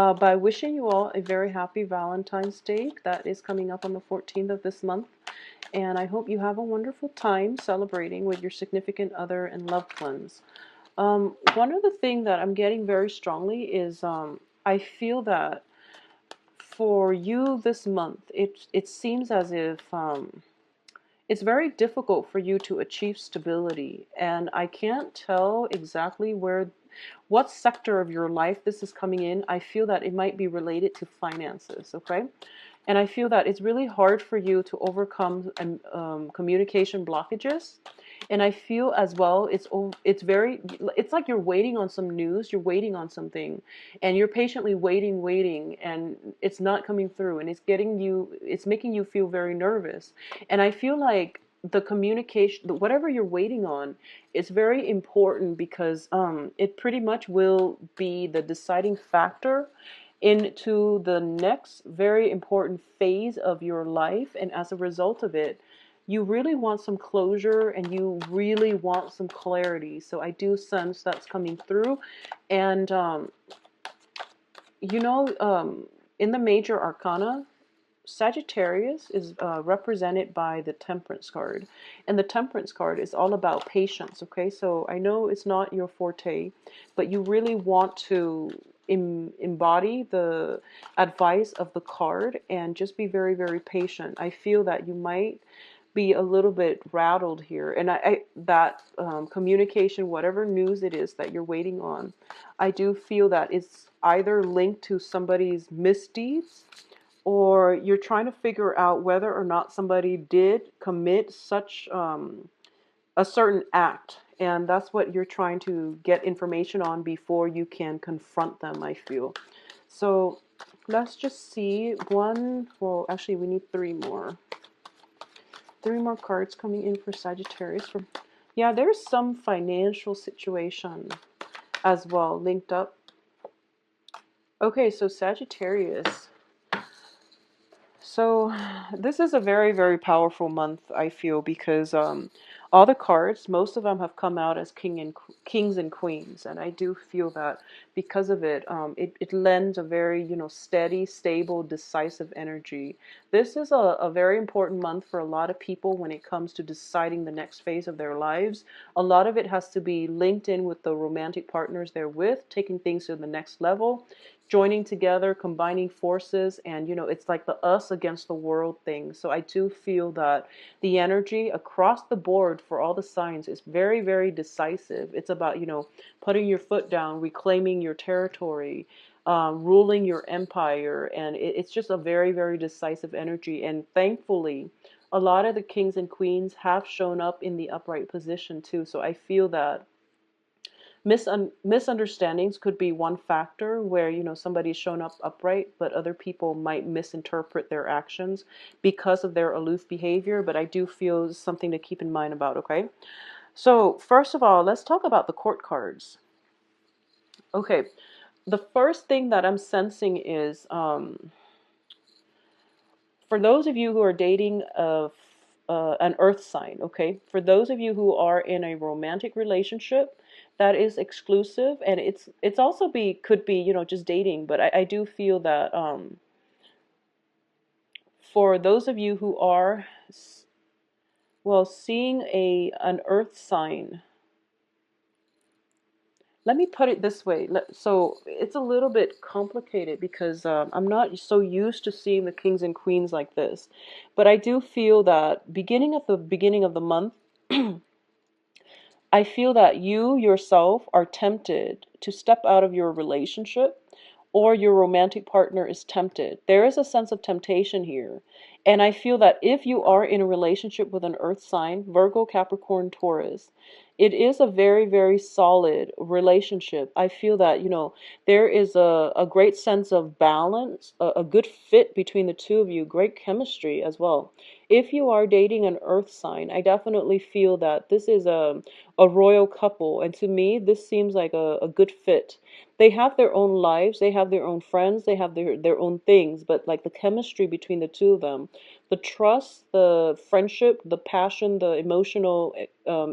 By wishing you all a very happy Valentine's Day that is coming up on the 14th of this month. And I hope you have a wonderful time celebrating with your significant other and loved ones. One of the things that I'm getting very strongly is I feel that for you this month, it seems as if it's very difficult for you to achieve stability. And I can't tell exactly what sector of your life this is coming in. I feel that it might be related to finances, okay? And I feel that it's really hard for you to overcome communication blockages. And I feel as well, it's like you're waiting on some news, you're waiting on something, and you're patiently waiting, and it's not coming through, and it's making you feel very nervous. And I feel like the communication, whatever you're waiting on, is very important because it pretty much will be the deciding factor into the next very important phase of your life. And as a result of it, you really want some closure and you really want some clarity. So I do sense that's coming through. And, in the major arcana, Sagittarius is represented by the Temperance card. And the Temperance card is all about patience, okay? So I know it's not your forte, but you really want to embody the advice of the card and just be very, very patient. I feel that you might be a little bit rattled here. And that communication, whatever news it is that you're waiting on, I do feel that it's either linked to somebody's misdeeds, or you're trying to figure out whether or not somebody did commit such a certain act. And that's what you're trying to get information on before you can confront them, I feel. So let's just see well, actually, we need three more. Three more cards coming in for Sagittarius. Yeah, there's some financial situation as well linked up. Okay, so Sagittarius. So this is a very, very powerful month, I feel, because all the cards, most of them have come out as kings and queens, and I do feel that because of it, it lends a very, steady, stable, decisive energy. This is a very important month for a lot of people when it comes to deciding the next phase of their lives. A lot of it has to be linked in with the romantic partners they're with, taking things to the next level, joining together, combining forces, and it's like the us against the world thing. So I do feel that the energy across the board for all the signs is very, very decisive. It's about, putting your foot down, reclaiming your territory, ruling your empire, and it's just a very, very decisive energy. And thankfully, a lot of the kings and queens have shown up in the upright position too. So I feel that misunderstandings could be one factor where somebody's shown up upright, but other people might misinterpret their actions because of their aloof behavior. But I do feel something to keep in mind about. Okay, so first of all, let's talk about the court cards. Okay, the first thing that I'm sensing is for those of you who are dating an earth sign, okay? For those of you who are in a romantic relationship that is exclusive, and it's also could be, just dating, but I do feel that for those of you who are, well, seeing an earth sign, let me put it this way. So it's a little bit complicated because I'm not so used to seeing the kings and queens like this. But I do feel that beginning of the month, I feel that you yourself are tempted to step out of your relationship, or your romantic partner is tempted. There is a sense of temptation here. And I feel that if you are in a relationship with an earth sign, Virgo, Capricorn, Taurus, it is a very, very solid relationship. I feel that, there is a great sense of balance, a good fit between the two of you, great chemistry as well. If you are dating an earth sign, I definitely feel that this is a royal couple. And to me, this seems like a good fit. They have their own lives, they have their own friends, they have their own things, but like the chemistry between the two of them, the trust, the friendship, the passion, the emotional,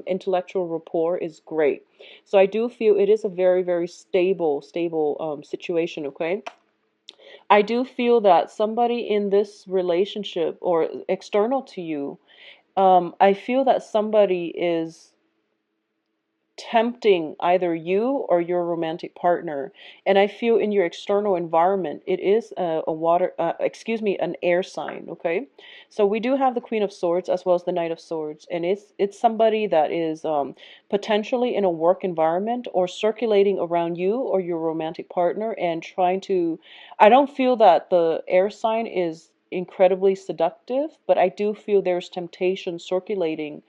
intellectual rapport is great. So I do feel it is a very, very stable situation, okay? I do feel that somebody in this relationship or external to you, I feel that somebody is tempting either you or your romantic partner. And I feel in your external environment, it is a water, excuse me, an air sign. Okay, so we do have the Queen of Swords as well as the Knight of Swords, and it's somebody that is potentially in a work environment or circulating around you or your romantic partner and trying to. I don't feel that the air sign is incredibly seductive, but I do feel there's temptation circulating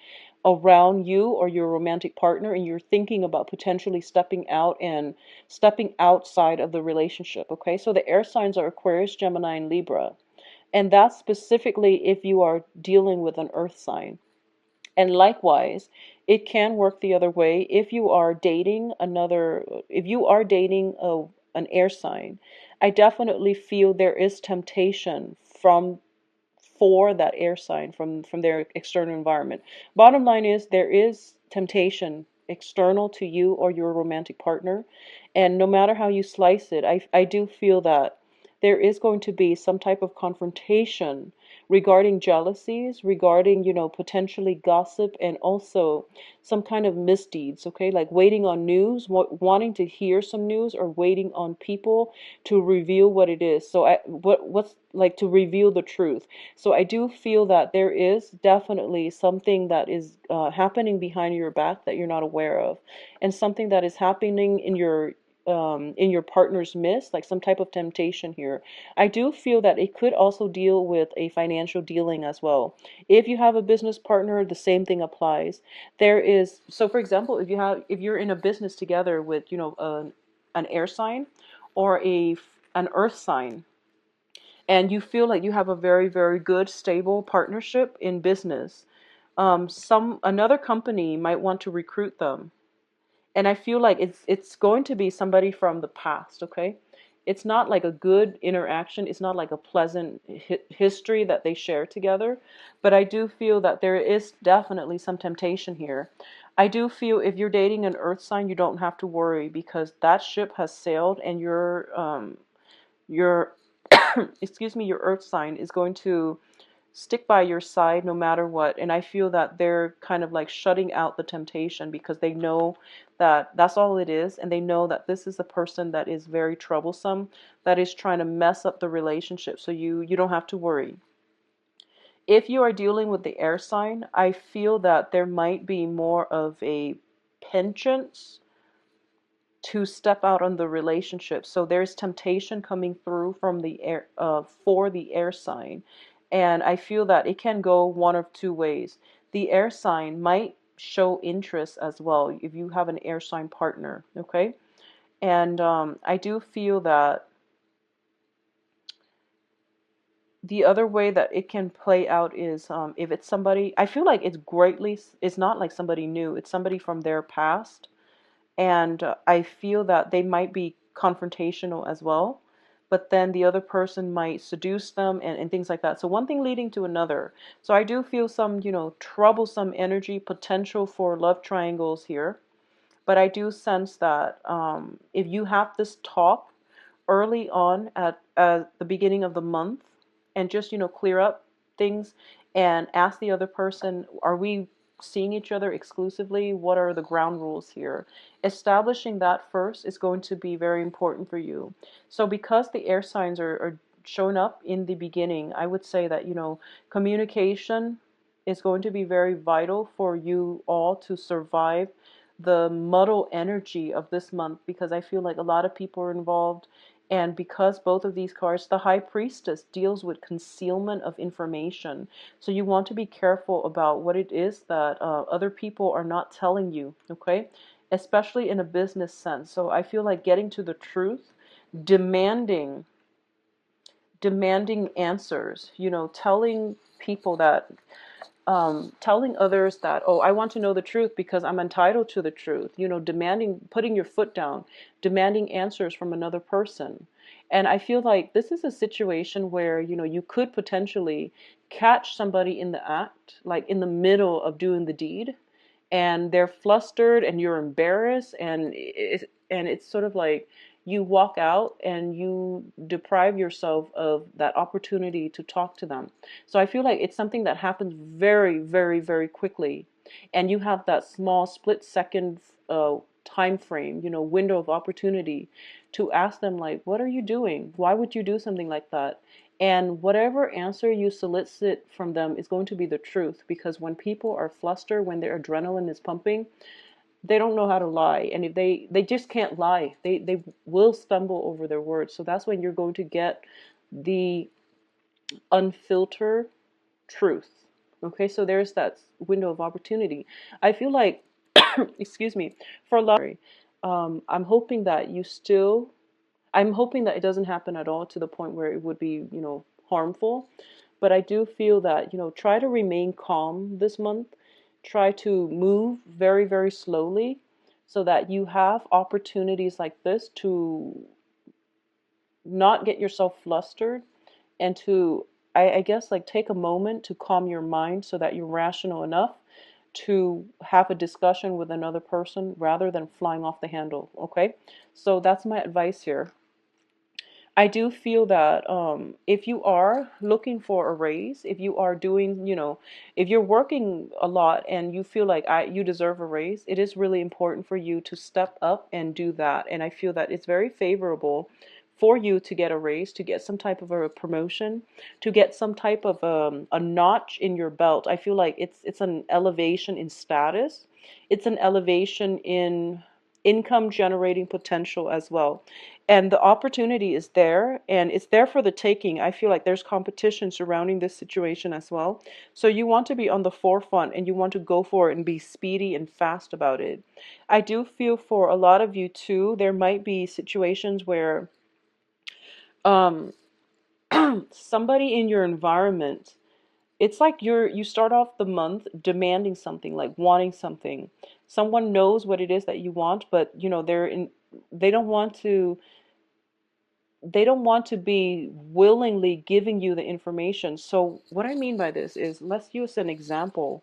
around you or your romantic partner, and you're thinking about potentially stepping out and stepping outside of the relationship. Okay, so the air signs are Aquarius, Gemini, and Libra, and that's specifically if you are dealing with an earth sign. And likewise, it can work the other way if you are dating another, if you are dating an air sign. I definitely feel there is temptation from for that air sign from their external environment. Bottom line is there is temptation external to you or your romantic partner, and no matter how you slice it, I do feel that there is going to be some type of confrontation regarding jealousies, regarding, potentially gossip, and also some kind of misdeeds, okay? Like waiting on news, wanting to hear some news, or waiting on people to reveal what it is. So what's like to reveal the truth. So I do feel that there is definitely something that is happening behind your back that you're not aware of, and something that is happening in your partner's midst, like some type of temptation here. I do feel that it could also deal with a financial dealing as well. If you have a business partner, the same thing applies. There is, so for example, if you're in a business together with, an air sign or an earth sign, and you feel like you have a very, very good, stable partnership in business, some another company might want to recruit them, and I feel like it's going to be somebody from the past. Okay, it's not like a good interaction. It's not like a pleasant history that they share together, but I do feel that there is definitely some temptation here. I do feel if you're dating an earth sign, you don't have to worry because that ship has sailed, and your excuse me, your earth sign is going to stick by your side no matter what. And I feel that they're kind of like shutting out the temptation because they know that that's all it is, and they know that this is a person that is very troublesome, that is trying to mess up the relationship. So you don't have to worry. If you are dealing with the air sign, I feel that there might be more of a penchant to step out on the relationship. So there's temptation coming through from the air, for the air sign. And I feel that it can go one of two ways. The air sign might show interest as well if you have an air sign partner, okay? And I do feel that the other way that it can play out is if it's somebody, I feel like it's not like somebody new, it's somebody from their past, and I feel that they might be confrontational as well, but then the other person might seduce them, and things like that. So one thing leading to another. So I do feel some, troublesome energy, potential for love triangles here. But I do sense that if you have this talk early on at the beginning of the month, and just, clear up things and ask the other person, are we seeing each other exclusively? What are the ground rules here? Establishing that first is going to be very important for you. So because the air signs are showing up in the beginning, I would say that, communication is going to be very vital for you all to survive the muddle energy of this month, because I feel like a lot of people are involved. And because both of these cards, the High Priestess deals with concealment of information. So you want to be careful about what it is that other people are not telling you, okay? Especially in a business sense. So I feel like getting to the truth, demanding demanding answers, telling people that telling others that, oh, I want to know the truth because I'm entitled to the truth, demanding, putting your foot down, demanding answers from another person. And I feel like this is a situation where, you could potentially catch somebody in the act, like in the middle of doing the deed, and they're flustered and you're embarrassed, and it's sort of like you walk out and you deprive yourself of that opportunity to talk to them. So I feel like it's something that happens very, very, very quickly. And you have that small split second time frame, window of opportunity to ask them, like, what are you doing? Why would you do something like that? And whatever answer you solicit from them is going to be the truth, because when people are flustered, when their adrenaline is pumping, they don't know how to lie. And if they just can't lie, they will stumble over their words. So that's when you're going to get the unfiltered truth. Okay, so there's that window of opportunity. I feel like, excuse me, for a lot, I'm hoping that I'm hoping that it doesn't happen at all to the point where it would be, harmful. But I do feel that, try to remain calm this month. Try to move very, very slowly so that you have opportunities like this to not get yourself flustered, and to, I guess, like, take a moment to calm your mind so that you're rational enough to have a discussion with another person rather than flying off the handle. Okay, so that's my advice here. I do feel that if you are looking for a raise, if you are doing, if you're working a lot and you feel like you deserve a raise, it is really important for you to step up and do that. And I feel that it's very favorable for you to get a raise, to get some type of a promotion, to get some type of a notch in your belt. I feel like it's an elevation in status. It's an elevation in income generating potential as well. And the opportunity is there, and it's there for the taking. I feel like there's competition surrounding this situation as well. So you want to be on the forefront and you want to go for it and be speedy and fast about it. I do feel for a lot of you too, there might be situations where um, somebody in your environment, it's like you start off the month demanding something, like wanting something. Someone knows what it is that you want, but they don't want to be willingly giving you the information. So what I mean by this is, let's use an example.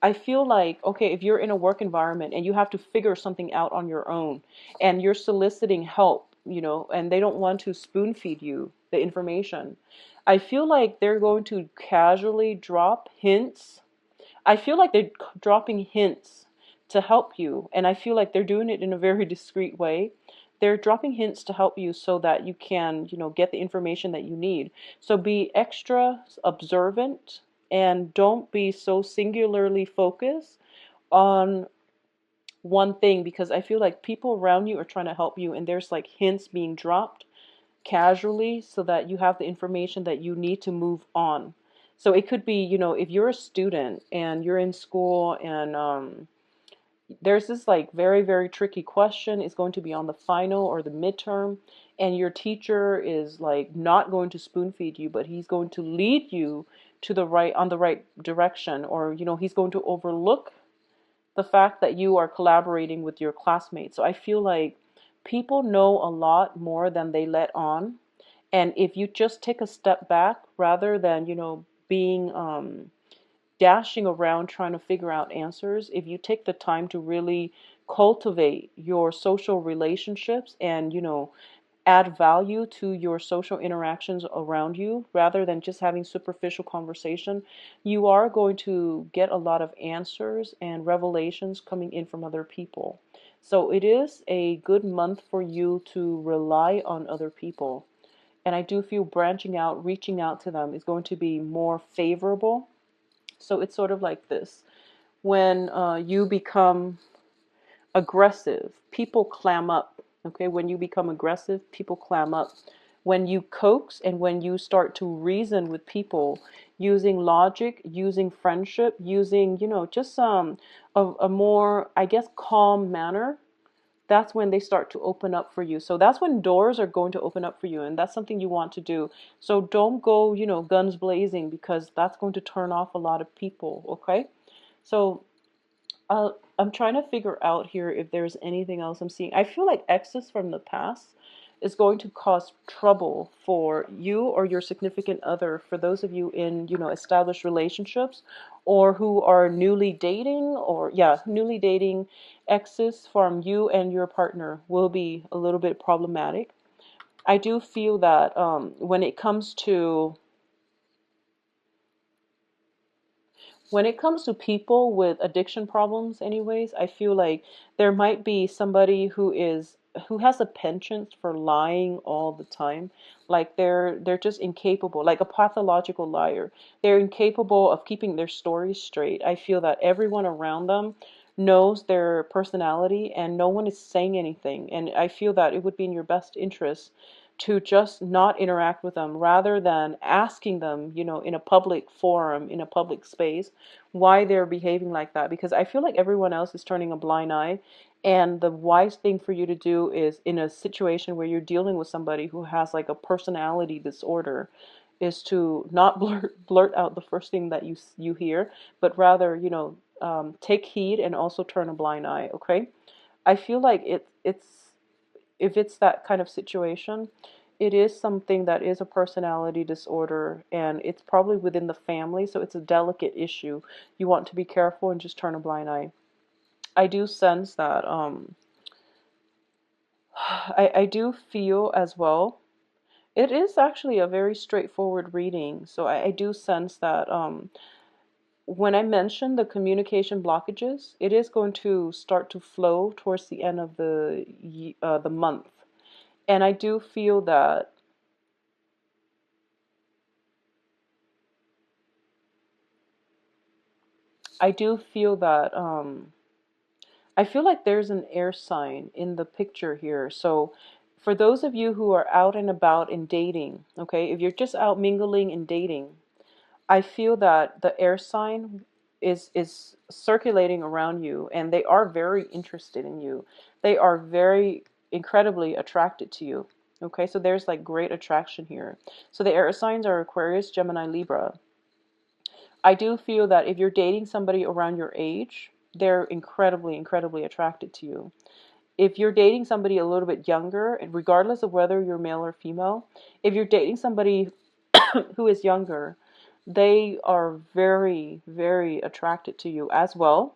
I feel like, okay, if you're in a work environment and you have to figure something out on your own and you're soliciting help, and they don't want to spoon feed you the information, I feel like they're going to casually drop hints. I feel like they're dropping hints to help you, and I feel like they're doing it in a very discreet way. They're dropping hints to help you so that you can, get the information that you need. So be extra observant and don't be so singularly focused on one thing, because I feel like people around you are trying to help you and there's like hints being dropped casually so that you have the information that you need to move on. So it could be, if you're a student and you're in school and there's this like very, very tricky question, is going to be on the final or the midterm, and your teacher is like not going to spoon feed you, but he's going to lead you to the right direction, or he's going to overlook the fact that you are collaborating with your classmates. So I feel like people know a lot more than they let on. And if you just take a step back rather than, being dashing around trying to figure out answers, if you take the time to really cultivate your social relationships and, add value to your social interactions around you rather than just having superficial conversation, you are going to get a lot of answers and revelations coming in from other people. So it is a good month for you to rely on other people. And I do feel branching out, reaching out to them is going to be more favorable. So it's sort of like this. When you become aggressive, people clam up. Okay, when you become aggressive, people clam up. When you coax and when you start to reason with people using logic, using friendship, using, just a more, I guess, calm manner, that's when they start to open up for you. So that's when doors are going to open up for you, and that's something you want to do. So don't go, guns blazing, because that's going to turn off a lot of people, okay? So I'm trying to figure out here if there's anything else I'm seeing. I feel like exes from the past, is going to cause trouble for you or your significant other, for those of you in, established relationships, or who are newly dating, or yeah, newly dating. Exes from you and your partner will be a little bit problematic. I do feel that when it comes to people with addiction problems, anyways, I feel like there might be somebody who has a penchant for lying all the time. Like they're just incapable, like a pathological liar. They're incapable of keeping their stories straight. I feel that everyone around them knows their personality and no one is saying anything. And I feel that it would be in your best interest to just not interact with them rather than asking them, in a public forum, in a public space, why they're behaving like that. Because I feel like everyone else is turning a blind eye. And the wise thing for you to do is, in a situation where you're dealing with somebody who has like a personality disorder, is to not blurt out the first thing that you hear, but rather, take heed and also turn a blind eye. Okay, I feel like it's if it's that kind of situation, it is something that is a personality disorder, and it's probably within the family, so it's a delicate issue. You want to be careful and just turn a blind eye. I do sense that I do feel as well. It is actually a very straightforward reading, so I do sense that when I mention the communication blockages, it is going to start to flow towards the end of the month. And I feel like there's an air sign in the picture here. So for those of you who are out and about and dating, okay, if you're just out mingling and dating, I feel that the air sign is circulating around you, and they are very interested in you. They are very incredibly attracted to you. Okay, so there's like great attraction here. So the air signs are Aquarius, Gemini, Libra. I do feel that if you're dating somebody around your age, they're incredibly, incredibly attracted to you. If you're dating somebody a little bit younger, and regardless of whether you're male or female, if you're dating somebody who is younger, they are very, very attracted to you as well.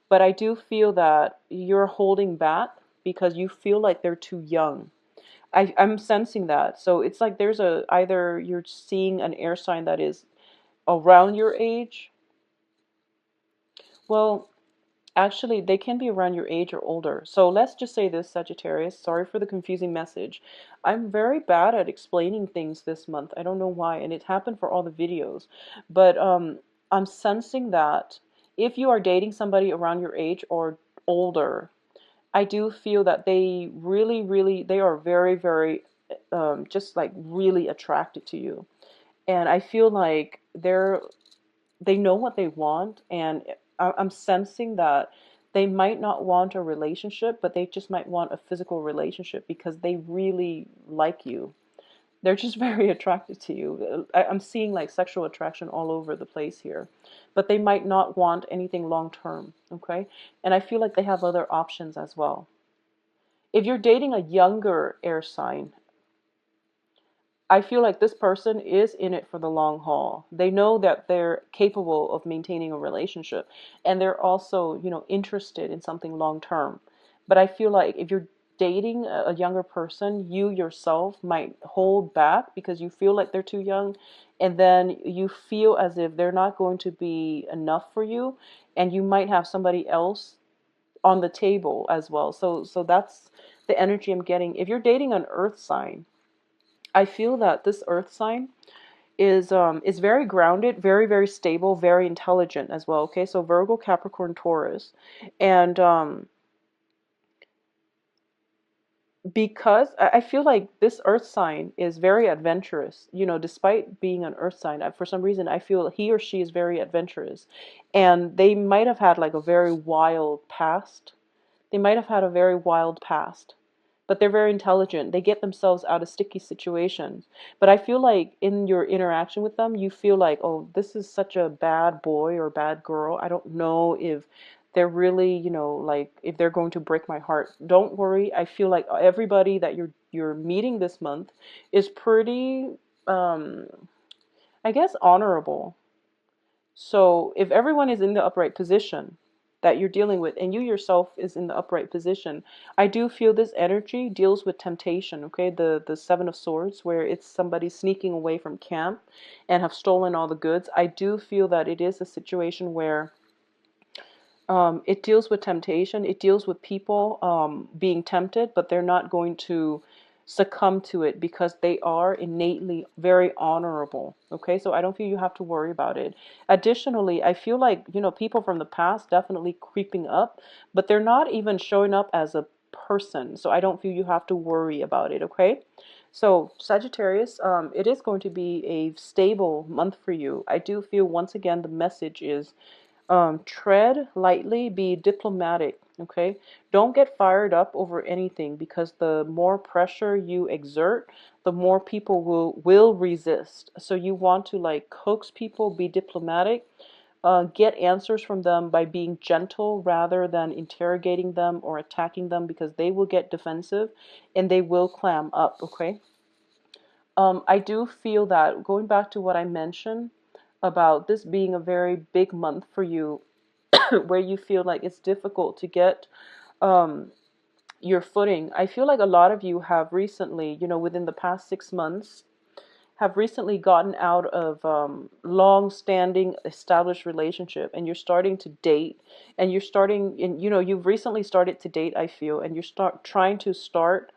But I do feel that you're holding back because you feel like they're too young. I'm sensing that. So it's like there's either you're seeing an air sign that is around your age. Well, actually, they can be around your age or older. So let's just say this, Sagittarius. Sorry for the confusing message. I'm very bad at explaining things this month. I don't know why, and it happened for all the videos. But I'm sensing that if you are dating somebody around your age or older, I do feel that they really, really, they are very, very, just like really attracted to you. And I feel like they know what they want, and I'm sensing that they might not want a relationship, but they just might want a physical relationship because they really like you. They're just very attracted to you. I'm seeing like sexual attraction all over the place here, but they might not want anything long term, okay? And I feel like they have other options as well. If you're dating a younger air sign, I feel like this person is in it for the long haul. They know that they're capable of maintaining a relationship, and they're also, interested in something long term. But I feel like if you're dating a younger person, you yourself might hold back because you feel like they're too young, and then you feel as if they're not going to be enough for you, and you might have somebody else on the table as well. So that's the energy I'm getting. If you're dating an earth sign, I feel that this earth sign is very grounded, very, very stable, very intelligent as well. Okay, so Virgo, Capricorn, Taurus. And because I feel like this earth sign is very adventurous, despite being an earth sign, for some reason I feel he or she is very adventurous. And they might have had like a very wild past. They might have had a very wild past, but they're very intelligent. They get themselves out of sticky situations. But I feel like in your interaction with them, you feel like, oh, this is such a bad boy or bad girl. I don't know if they're really, like if they're going to break my heart. Don't worry. I feel like everybody that you're meeting this month is pretty, I guess, honorable. So if everyone is in the upright position that you're dealing with, and you yourself is in the upright position, I do feel this energy deals with temptation, okay? The Seven of Swords, where it's somebody sneaking away from camp and have stolen all the goods. I do feel that it is a situation where it deals with temptation. It deals with people being tempted, but they're not going to succumb to it because they are innately very honorable. Okay, so I don't feel you have to worry about it. Additionally, I feel like, people from the past definitely creeping up, but they're not even showing up as a person. So I don't feel you have to worry about it. Okay. So Sagittarius, it is going to be a stable month for you. I do feel once again the message is tread lightly, be diplomatic, okay? Don't get fired up over anything, because the more pressure you exert, the more people will resist. So you want to like coax people, be diplomatic, get answers from them by being gentle rather than interrogating them or attacking them, because they will get defensive and they will clam up, okay? I do feel that, going back to what I mentioned about this being a very big month for you, where you feel like it's difficult to get um, your footing. I feel like a lot of you have recently, within the past 6 months, have recently gotten out of long-standing established relationship, and you're starting to date, and you're starting, and you've recently started to date, I feel, and you're trying to start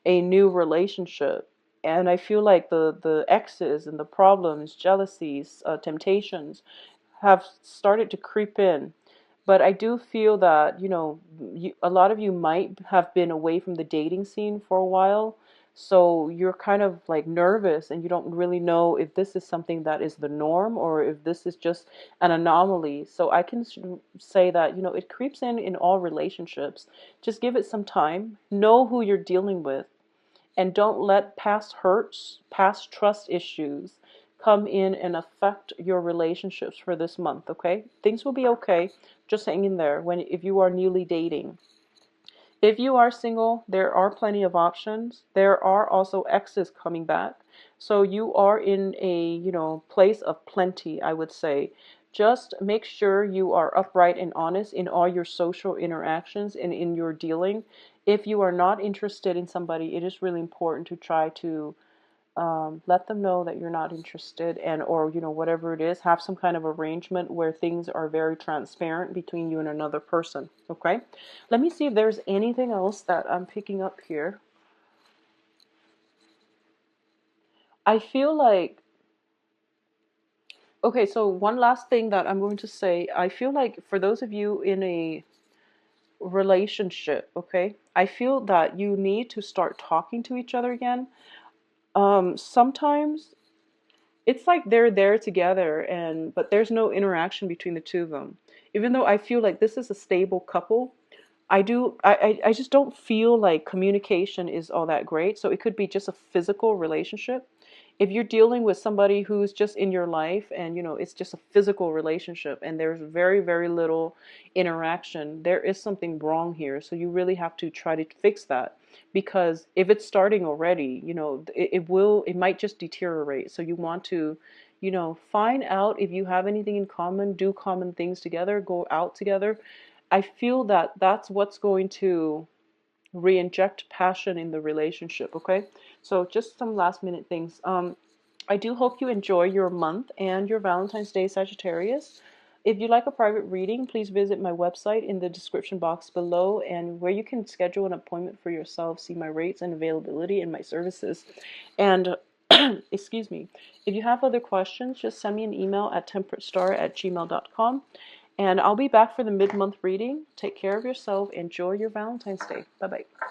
a new relationship. And I feel like the exes and the problems, jealousies, temptations have started to creep in. But I do feel that, a lot of you might have been away from the dating scene for a while. So you're kind of like nervous, and you don't really know if this is something that is the norm or if this is just an anomaly. So I can say that, it creeps in all relationships. Just give it some time. Know who you're dealing with, and don't let past hurts, past trust issues come in and affect your relationships for this month, okay? Things will be okay. Just hang in there if you are newly dating. If you are single, there are plenty of options. There are also exes coming back. So you are in a, place of plenty, I would say. Just make sure you are upright and honest in all your social interactions and in your dealing. If you are not interested in somebody, it is really important to try to let them know that you're not interested, and or whatever it is, have some kind of arrangement where things are very transparent between you and another person. Okay, let me see if there's anything else that I'm picking up here. I feel like, okay, so one last thing that I'm going to say, I feel like for those of you in a relationship, okay, I feel that you need to start talking to each other again. Sometimes it's like they're there together, but there's no interaction between the two of them. Even though I feel like this is a stable couple, I just don't feel like communication is all that great. So it could be just a physical relationship. If you're dealing with somebody who's just in your life, and it's just a physical relationship and there's very, very little interaction, there is something wrong here. So you really have to try to fix that, because if it's starting already, it might just deteriorate. So you want to, find out if you have anything in common, do common things together, go out together. I feel that that's what's going to re-inject passion in the relationship, okay? So just some last minute things. I do hope you enjoy your month and your Valentine's Day, Sagittarius. If you'd like a private reading, please visit my website in the description box below, and where you can schedule an appointment for yourself, see my rates and availability and my services. And excuse me, if you have other questions, just send me an email at temperatestar@gmail.com. And I'll be back for the mid-month reading. Take care of yourself. Enjoy your Valentine's Day. Bye-bye.